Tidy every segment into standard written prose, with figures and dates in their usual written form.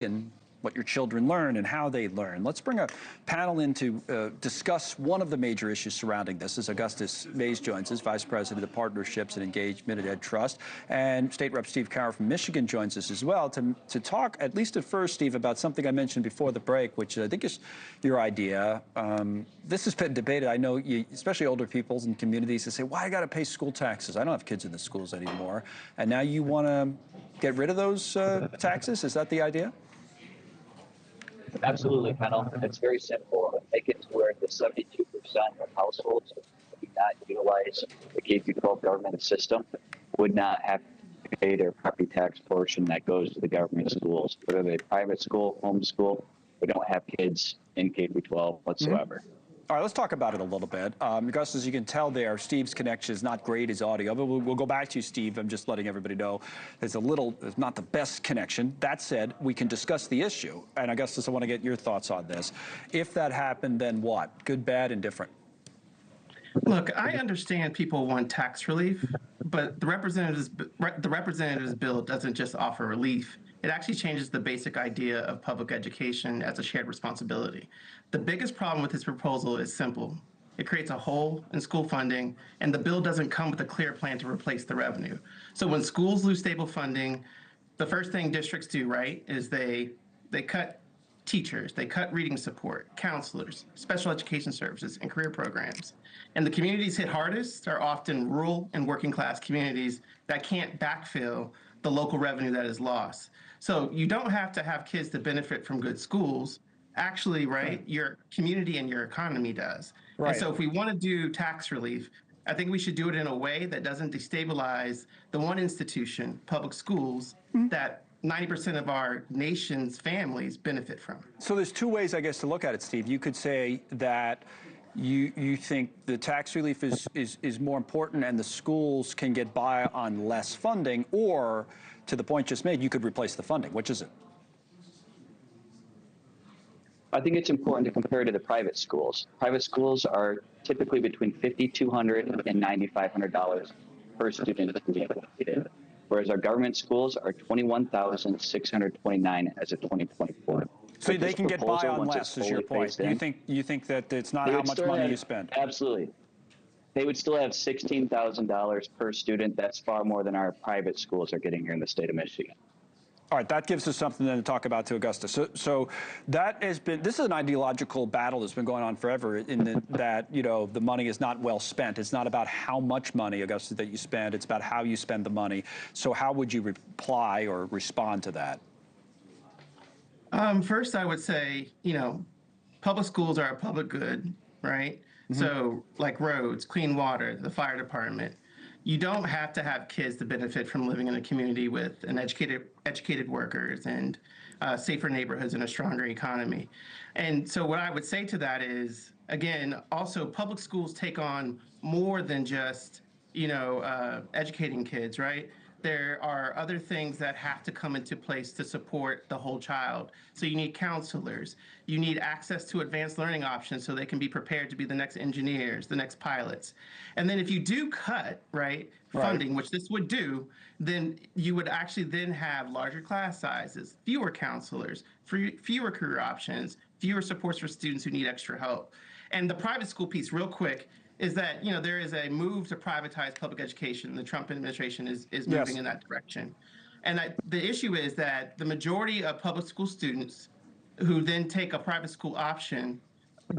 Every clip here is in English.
and what your children learn and how they learn. Let's bring a panel in to discuss one of the major issues surrounding this. As Augustus Mays joins us, Vice President of Partnerships and Engagement at EdTrust, and State Rep Steve Carroll from Michigan joins us as well to talk, at least at first, Steve, about something I mentioned before the break, which I think is your idea. This has been debated. I know, especially older peoples and communities, that say, why I got to pay school taxes? I don't have kids in the schools anymore. And now you want to get rid of those taxes? Is that the idea? Absolutely, Kendall. It's very simple. Make it to where the 72% of households who do not utilize the K-12 government system would not have to pay their property tax portion that goes to the government schools. Whether they're private school, homeschool, we don't have kids in K-12 whatsoever. Mm-hmm. All right, let's talk about it a little bit. Augustus, as you can tell there, Steve's connection is not great, his audio, but we'll go back to you, Steve. I'm just letting everybody know it's not the best connection. That said, we can discuss the issue. And Augustus, I want to get your thoughts on this. If that happened, then what? Good, bad, indifferent? Look, I understand people want tax relief, but the representative's bill doesn't just offer relief. It actually changes the basic idea of public education as a shared responsibility. The biggest problem with this proposal is simple. It creates a hole in school funding, and the bill doesn't come with a clear plan to replace the revenue. So when schools lose stable funding, the first thing districts do, right, is they cut teachers, they cut reading support, counselors, special education services, and career programs. And the communities hit hardest are often rural and working class communities that can't backfill the local revenue that is lost. So you don't have to have kids to benefit from good schools. Actually, right, your community and your economy does. Right. And so if we want to do tax relief, I think we should do it in a way that doesn't destabilize the one institution, public schools, that 90% of our nation's families benefit from. So there's two ways, I guess, to look at it, Steve. You could say that you think the tax relief is more important and the schools can get by on less funding, or to the point just made, you could replace the funding. Which is it? I think it's important to compare to the private schools. Private schools are typically between $5,200 and $9,500 per student, whereas our government schools are $21,629 as of 2024. So they can get by on less, is your point. You think that it's not how much money you spend? Absolutely. They would still have $16,000 per student. That's far more than our private schools are getting here in the state of Michigan. All right, that gives us something then to talk about to Augustus. So that has been, this is an ideological battle that's been going on forever in that, you know, the money is not well spent. It's not about how much money, Augustus, that you spend. It's about how you spend the money. So how would you reply or respond to that? First, I would say, you know, public schools are a public good, right? Mm-hmm. So like roads, clean water, the fire department. You don't have to have kids to benefit from living in a community with an educated workers and safer neighborhoods and a stronger economy. And so what I would say to that is, again, also public schools take on more than just, you know, educating kids, right? There are other things that have to come into place to support the whole child. So you need counselors. You need access to advanced learning options so they can be prepared to be the next engineers, the next pilots. And then if you do cut, funding, which this would do, then you would actually then have larger class sizes, fewer counselors, fewer career options, fewer supports for students who need extra help. And the private school piece, real quick, is that, you know, there is a move to privatize public education. The Trump administration is moving in that direction. And the issue is that the majority of public school students who then take a private school option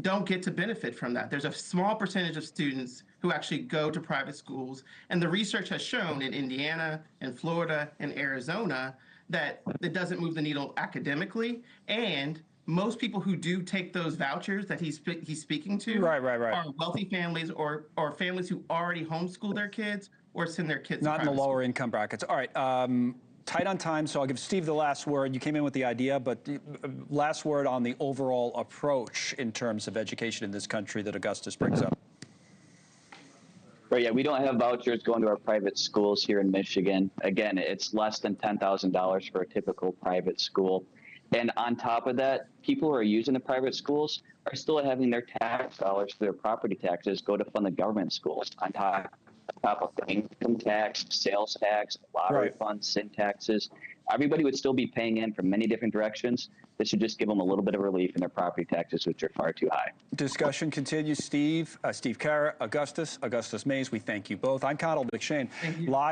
don't get to benefit from that. There's a small percentage of students who actually go to private schools. And the research has shown in Indiana, in Florida, and Arizona that it doesn't move the needle academically. And most people who do take those vouchers that he's speaking to are wealthy families or families who already homeschool their kids or send their kids not to in the lower income brackets. All right, tight on time, so I'll give Steve the last word. You came in with the idea, but the last word on the overall approach in terms of education in this country that Augustus brings up. Right, yeah, we don't have vouchers going to our private schools here in Michigan. Again, it's less than $10,000 for a typical private school. And on top of that, people who are using the private schools are still having their tax dollars for their property taxes go to fund the government schools on top of the income tax, sales tax, lottery funds, sin taxes. Everybody would still be paying in from many different directions. This should just give them a little bit of relief in their property taxes, which are far too high. Discussion continues. Steve Carra, Augustus Mays, we thank you both. I'm Connell McShane, live.